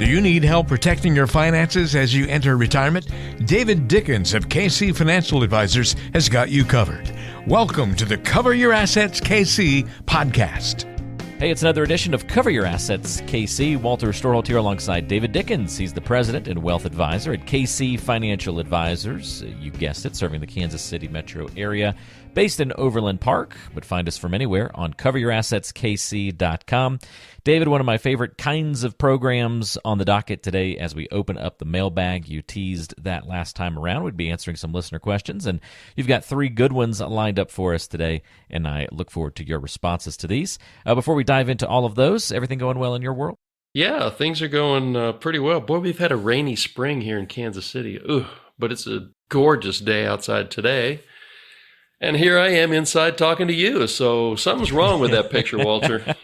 Do you need help protecting your finances as you enter retirement? David Dickens of KC Financial Advisors has got you covered. Welcome to the Cover Your Assets KC podcast. Hey, it's another edition of Cover Your Assets KC. Walter Storholt here alongside David Dickens. He's the president and wealth advisor at KC Financial Advisors. You guessed it, serving the Kansas City metro area, based in Overland Park, but find us from anywhere on coveryourassetskc.com. David, one of my favorite kinds of programs on the docket today as we open up the mailbag. You teased that last time around. We'd be answering some listener questions, and you've got three good ones lined up for us today, and I look forward to your responses to these. Before we dive into all of those, everything going well in your world? Yeah, things are going pretty well. Boy, we've had a rainy spring here in Kansas City. Ooh, but it's a gorgeous day outside today. And here I am inside talking to you. So something's wrong with that picture, Walter.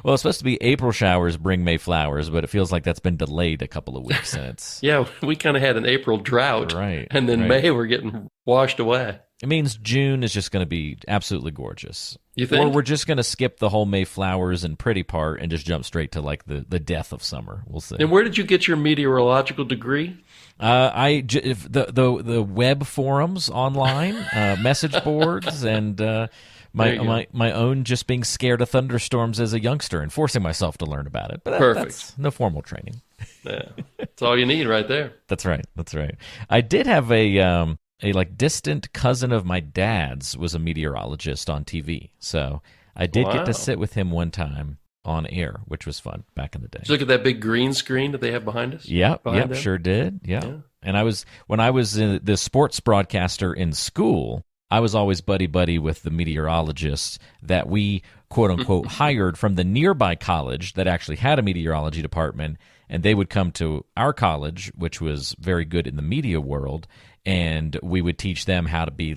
Well, it's supposed to be April showers bring May flowers, but it feels like that's been delayed a couple of weeks. And it's Yeah, we kind of had an April drought. Right. And then May, we're getting washed away. It means June is just going to be absolutely gorgeous. You think? Or we're just going to skip the whole May flowers and pretty part and just jump straight to like the death of summer. We'll see. And where did you get your meteorological degree? The web forums online, message boards, and my own just being scared of thunderstorms as a youngster and forcing myself to learn about it. But Perfect. That's no formal training. Yeah, that's all you need right there. That's right. I did have a distant cousin of my dad's was a meteorologist on TV, so I did get to sit with him one time on air, which was fun back in the day. Did you look at that big green screen that they have behind us? Yep, sure did. Yeah. And when I was the sports broadcaster in school, I was always buddy with the meteorologists that we quote unquote hired from the nearby college that actually had a meteorology department, and they would come to our college, which was very good in the media world, and we would teach them how to be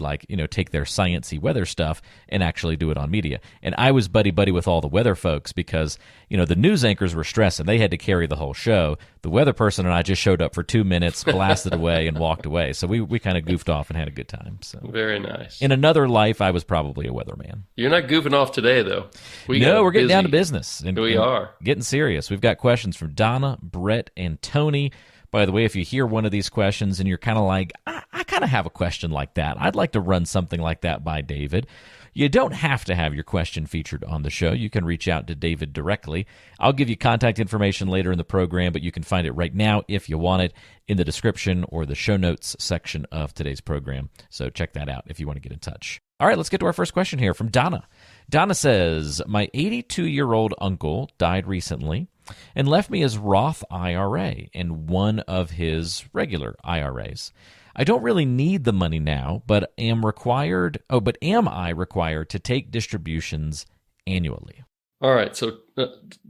take their sciencey weather stuff and actually do it on media. And I was buddy with all the weather folks because, the news anchors were stressing. They had to carry the whole show. The weather person and I just showed up for 2 minutes, blasted away, and walked away. So we kind of goofed off and had a good time. So very nice. In another life, I was probably a weatherman. You're not goofing off today, though. We're getting down to business. We are. Getting serious. We've got questions from Donna, Brett, and Tony. By the way, if you hear one of these questions and you're kind of like, I kind of have a question like that, I'd like to run something like that by David, you don't have to have your question featured on the show. You can reach out to David directly. I'll give you contact information later in the program, but you can find it right now if you want it in the description or the show notes section of today's program. So check that out if you want to get in touch. All right, let's get to our first question here from Donna. Donna says, my 82-year-old uncle died recently and left me his Roth IRA and one of his regular IRAs. I don't really need the money now, but am I required to take distributions annually? All right, so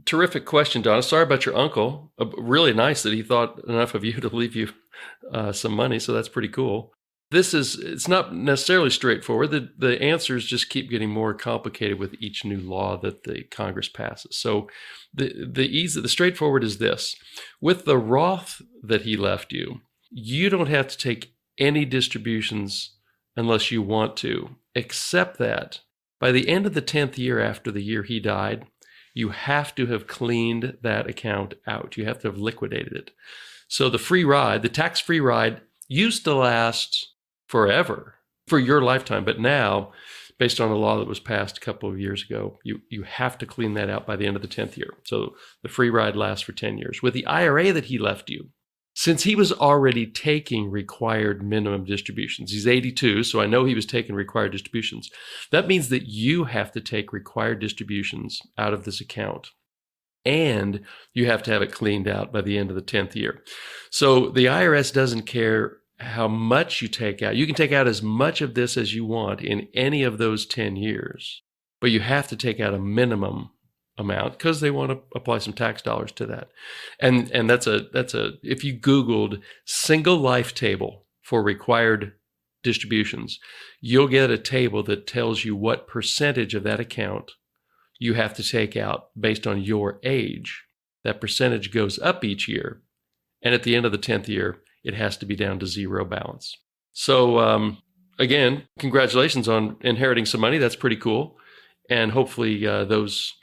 terrific question, Donna. Sorry about your uncle. Really nice that he thought enough of you to leave you some money, so that's pretty cool. It's not necessarily straightforward. The answers just keep getting more complicated with each new law that the Congress passes. So the straightforward is this. With the Roth that he left you, you don't have to take any distributions unless you want to, except that by the end of the 10th year after the year he died, you have to have cleaned that account out. You have to have liquidated it. So the tax-free ride used to last forever, for your lifetime. But now, based on a law that was passed a couple of years ago, you have to clean that out by the end of the 10th year. So the free ride lasts for 10 years. With the IRA that he left you, since he was already taking required minimum distributions, he's 82, so I know he was taking required distributions. That means that you have to take required distributions out of this account, and you have to have it cleaned out by the end of the 10th year. So the IRS doesn't care how much you take out. You can take out as much of this as you want in any of those 10 years, but you have to take out a minimum amount because they want to apply some tax dollars to that. And that's if you Googled single life table for required distributions, you'll get a table that tells you what percentage of that account you have to take out based on your age. That percentage goes up each year, and at the end of the 10th year, it has to be down to zero balance. So again, congratulations on inheriting some money. That's pretty cool. And hopefully those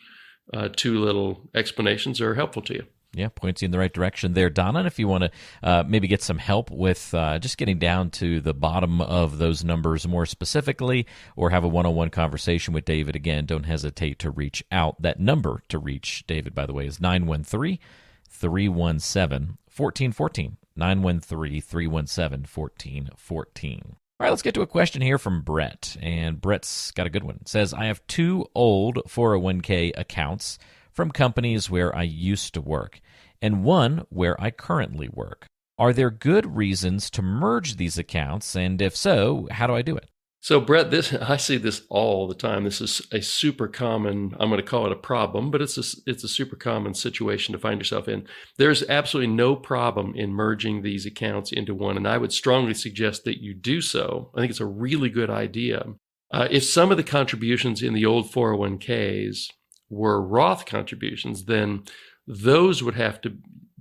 two little explanations are helpful to you. Yeah, points you in the right direction there, Donna. And if you want to maybe get some help with just getting down to the bottom of those numbers more specifically, or have a one-on-one conversation with David, again, don't hesitate to reach out. That number to reach David, by the way, is 913-317-1414. 913-317-1414. All right, let's get to a question here from Brett. And Brett's got a good one. It says, I have 2 old 401k accounts from companies where I used to work, and one where I currently work. Are there good reasons to merge these accounts? And if so, how do I do it? So, Brett, I see this all the time. This is a super common, I'm going to call it a problem, but it's a super common situation to find yourself in. There's absolutely no problem in merging these accounts into one, and I would strongly suggest that you do so. I think it's a really good idea. If some of the contributions in the old 401ks were Roth contributions, then those would have to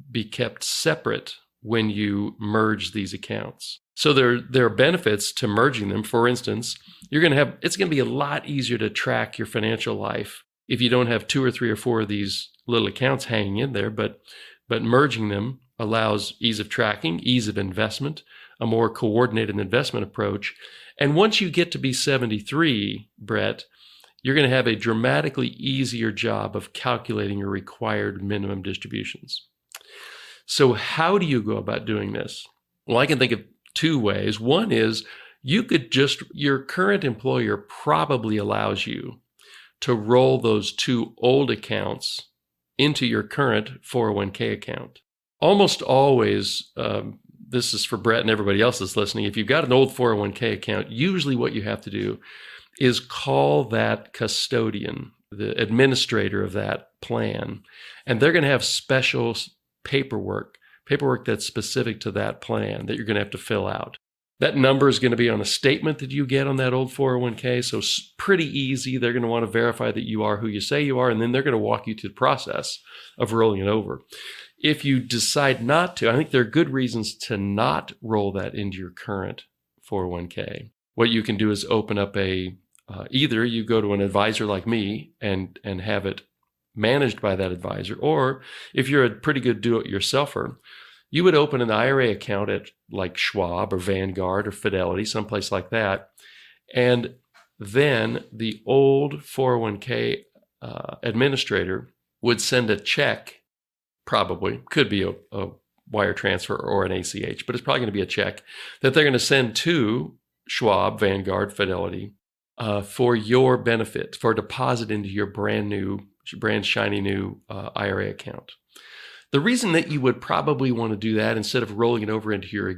be kept separate when you merge these accounts. So there are benefits to merging them. For instance, it's going to be a lot easier to track your financial life if you don't have 2 or 3 or 4 of these little accounts hanging in there, but merging them allows ease of tracking, ease of investment, a more coordinated investment approach. And once you get to be 73, Brett, you're going to have a dramatically easier job of calculating your required minimum distributions. So how do you go about doing this? Well, I can think of 2 ways. One is your current employer probably allows you to roll those 2 old accounts into your current 401k account. Almost always, this is for Brett and everybody else that's listening, if you've got an old 401k account, usually what you have to do is call that custodian, the administrator of that plan, and they're going to have special paperwork that's specific to that plan that you're going to have to fill out. That number is going to be on a statement that you get on that old 401k, so it's pretty easy. They're going to want to verify that you are who you say you are, and then they're going to walk you through the process of rolling it over. If you decide not to, I think there are good reasons to not roll that into your current 401k. What you can do is open up either you go to an advisor like me and have it managed by that advisor, or if you're a pretty good do-it-yourselfer, you would open an IRA account at like Schwab or Vanguard or Fidelity, someplace like that, and then the old 401k administrator would send a check, probably, could be a wire transfer or an ACH, but it's probably going to be a check that they're going to send to Schwab, Vanguard, Fidelity, for your benefit, for a deposit into your brand shiny new IRA account. The reason that you would probably want to do that instead of rolling it over into your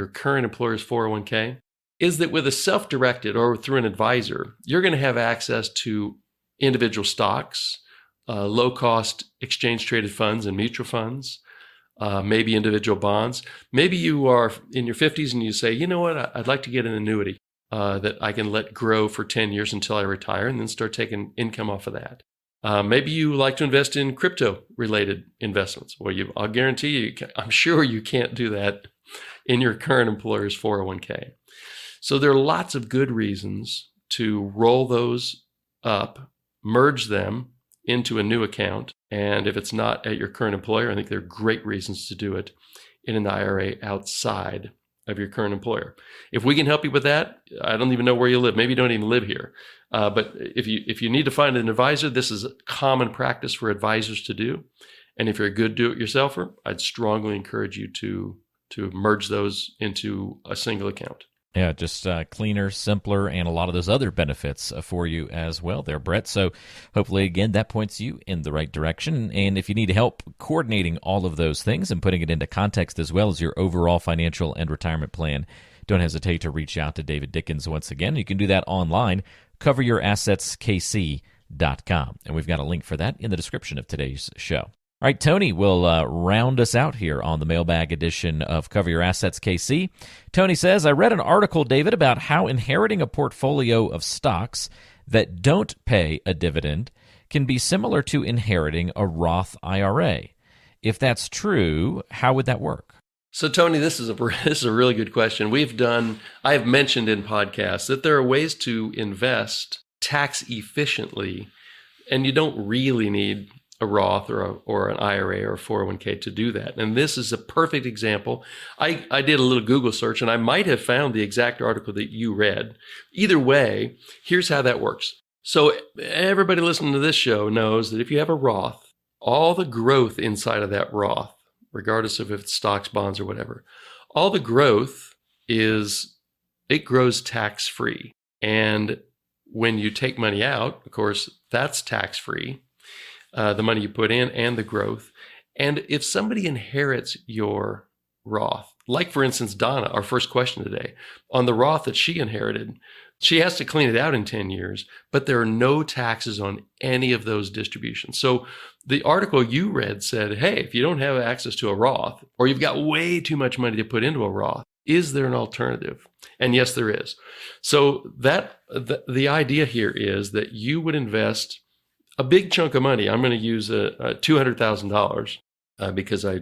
current employer's 401k is that with a self-directed or through an advisor, you're going to have access to individual stocks, low-cost exchange-traded funds and mutual funds, maybe individual bonds. Maybe you are in your 50s and you say, you know what, I'd like to get an annuity that I can let grow for 10 years until I retire and then start taking income off of that. Maybe you like to invest in crypto-related investments. Well, I'll guarantee you, I'm sure you can't do that in your current employer's 401k. So there are lots of good reasons to roll those up, merge them into a new account. And if it's not at your current employer, I think there are great reasons to do it in an IRA outside of your current employer. If we can help you with that, I don't even know where you live. Maybe you don't even live here. But if you need to find an advisor, this is a common practice for advisors to do. And if you're a good do-it-yourselfer, I'd strongly encourage you to merge those into a single account. Yeah, just cleaner, simpler, and a lot of those other benefits for you as well there, Brett. So hopefully, again, that points you in the right direction. And if you need help coordinating all of those things and putting it into context as well as your overall financial and retirement plan, don't hesitate to reach out to David Dickens once again. You can do that online, coveryourassetskc.com. And we've got a link for that in the description of today's show. All right, Tony will round us out here on the Mailbag edition of Cover Your Assets KC. Tony says, I read an article, David, about how inheriting a portfolio of stocks that don't pay a dividend can be similar to inheriting a Roth IRA. If that's true, how would that work? So, Tony, this is a really good question. I have mentioned in podcasts that there are ways to invest tax efficiently, and you don't really need a Roth or an IRA or a 401k to do that. And this is a perfect example. I did a little Google search, and I might have found the exact article that you read. Either way, here's how that works. So everybody listening to this show knows that if you have a Roth, all the growth inside of that Roth, regardless of if it's stocks, bonds, or whatever, all the growth it grows tax-free. And when you take money out, of course, that's tax-free. The money you put in and the growth. And if somebody inherits your Roth, like for instance, Donna, our first question today, on the Roth that she inherited, she has to clean it out in 10 years, but there are no taxes on any of those distributions. So the article you read said, hey, if you don't have access to a Roth, or you've got way too much money to put into a Roth, is there an alternative? And yes, there is. So the idea here is that you would invest a big chunk of money. I'm going to use a $200,000 because I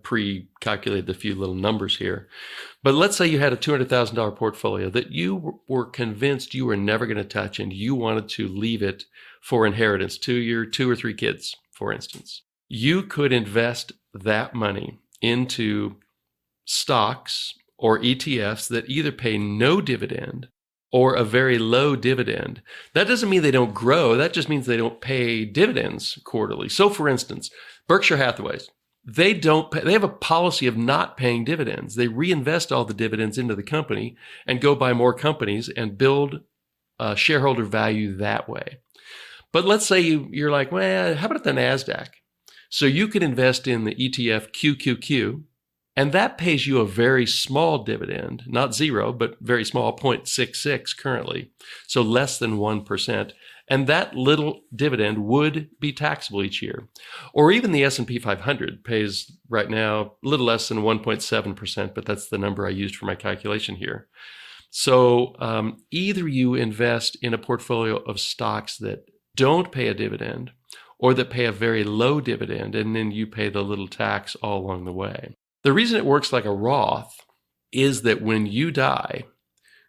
pre-calculated a few little numbers here. But let's say you had a $200,000 portfolio that you were convinced you were never going to touch, and you wanted to leave it for inheritance to your 2 or 3 kids, for instance. You could invest that money into stocks or ETFs that either pay no dividend or a very low dividend. That doesn't mean they don't grow. That just means they don't pay dividends quarterly. So for instance, Berkshire Hathaway's, they have a policy of not paying dividends. They reinvest all the dividends into the company and go buy more companies and build shareholder value that way. But let's say you're like, well, how about the NASDAQ? So you could invest in the ETF QQQ, and that pays you a very small dividend, not zero, but very small, 0.66 currently, so less than 1%. And that little dividend would be taxable each year. Or even the S&P 500 pays right now a little less than 1.7%, but that's the number I used for my calculation here. So either you invest in a portfolio of stocks that don't pay a dividend, or that pay a very low dividend, and then you pay the little tax all along the way. The reason it works like a Roth is that when you die,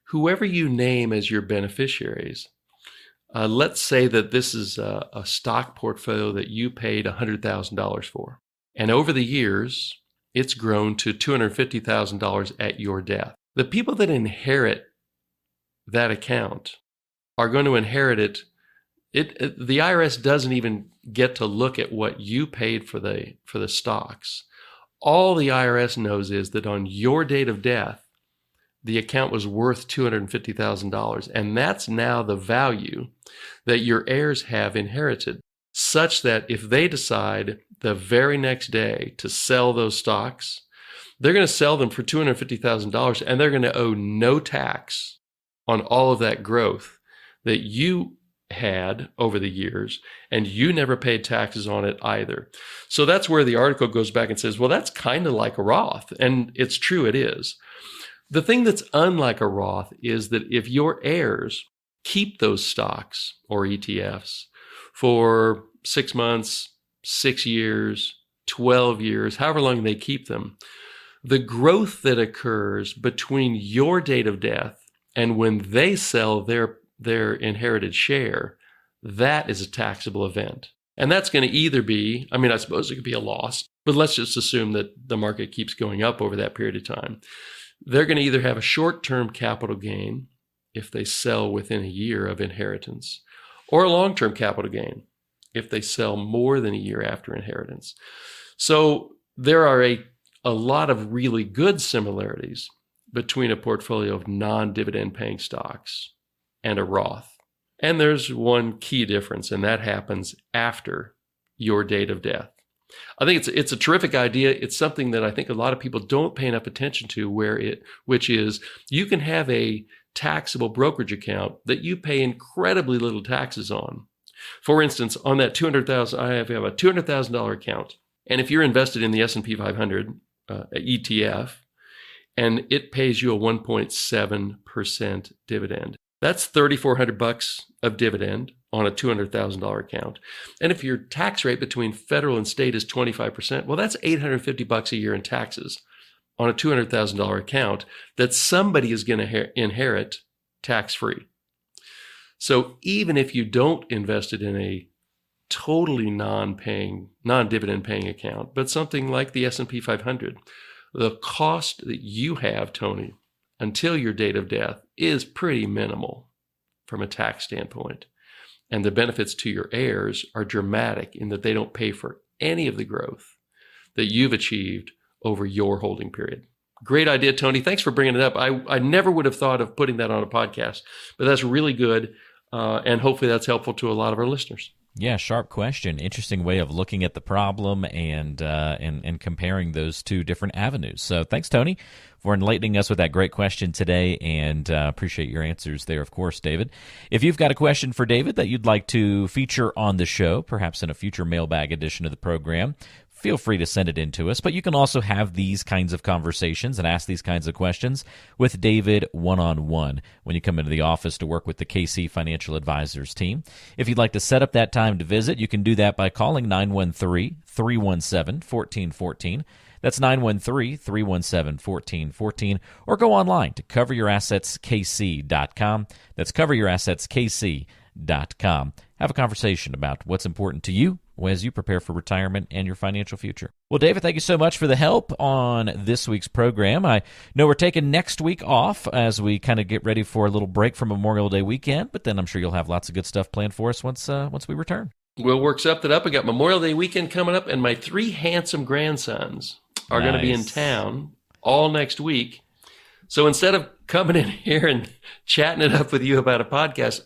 whoever you name as your beneficiaries, let's say that this is a stock portfolio that you paid $100,000 for. And over the years, it's grown to $250,000 at your death. The people that inherit that account are going to inherit it. The IRS doesn't even get to look at what you paid for the stocks. All the IRS knows is that on your date of death, the account was worth $250,000. And that's now the value that your heirs have inherited, such that if they decide the very next day to sell those stocks, they're going to sell them for $250,000, and they're going to owe no tax on all of that growth that you had over the years, and you never paid taxes on it either. So that's where the article goes back and says, well, that's kind of like a Roth. And it's true, it is. The thing that's unlike a Roth is that if your heirs keep those stocks or ETFs for 6 months, 6 years, 12 years, however long they keep them, the growth that occurs between your date of death and when they sell their inherited share, that is a taxable event. And that's going to either be, I suppose it could be a loss, but let's just assume that the market keeps going up over that period of time. They're going to either have a short-term capital gain if they sell within a year of inheritance, or a long-term capital gain if they sell more than a year after inheritance. So there are a lot of really good similarities between a portfolio of non-dividend paying stocks and a Roth. And there's one key difference, and that happens after your date of death. I think it's a terrific idea. It's something that I think a lot of people don't pay enough attention to, which is you can have a taxable brokerage account that you pay incredibly little taxes on. For instance, on that $200,000, I have a $200,000 account, and if you're invested in the S&P 500 ETF, and it pays you a 1.7% dividend. That's $3,400 of dividend on a $200,000 account. And if your tax rate between federal and state is 25%, well, that's $850 a year in taxes on a $200,000 account that somebody is going to inherit tax-free. So even if you don't invest it in a totally non-dividend paying account, but something like the S&P 500, the cost that you have, Tony, until your date of death is pretty minimal from a tax standpoint. And the benefits to your heirs are dramatic in that they don't pay for any of the growth that you've achieved over your holding period. Great idea, Tony. Thanks for bringing it up. I never would have thought of putting that on a podcast, but that's really good. And hopefully that's helpful to a lot of our listeners. Yeah, sharp question. Interesting way of looking at the problem and comparing those two different avenues. So thanks, Tony, for enlightening us with that great question today, and appreciate your answers there, of course, David. If you've got a question for David that you'd like to feature on the show, perhaps in a future mailbag edition of the program, feel free to send it in to us. But you can also have these kinds of conversations and ask these kinds of questions with David one-on-one when you come into the office to work with the KC Financial Advisors team. If you'd like to set up that time to visit, you can do that by calling 913-317-1414. That's 913-317-1414, or go online to coveryourassetskc.com. That's coveryourassetskc.com. Have a conversation about what's important to you as you prepare for retirement and your financial future. Well, David, thank you so much for the help on this week's program. I know we're taking next week off as we kind of get ready for a little break from Memorial Day weekend, but then I'm sure you'll have lots of good stuff planned for us once we return. We'll work something up. I got Memorial Day weekend coming up, and my 3 handsome grandsons are going to be in town all next week. So instead of coming in here and chatting it up with you about a podcast,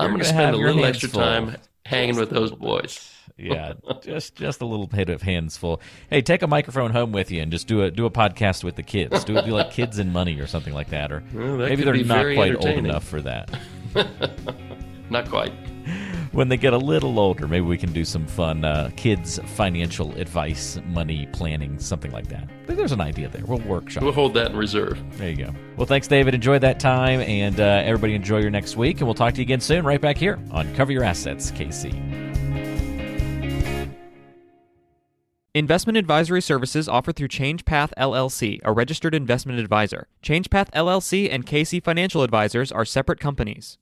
I'm going to spend a little extra time hanging with those boys. Yeah, just a little bit of hands full. Hey, take a microphone home with you and just do a podcast with the kids. Do like Kids and Money or something like that. Or that maybe they're not quite old enough for that. Not quite. When they get a little older, maybe we can do some fun kids financial advice, money planning, something like that. I think there's an idea there. We'll workshop. We'll hold that in reserve. There you go. Well, thanks, David. Enjoy that time, and everybody enjoy your next week. And we'll talk to you again soon, right back here on Cover Your Assets, KC. Investment advisory services offered through ChangePath LLC, a registered investment advisor. ChangePath LLC and KC Financial Advisors are separate companies.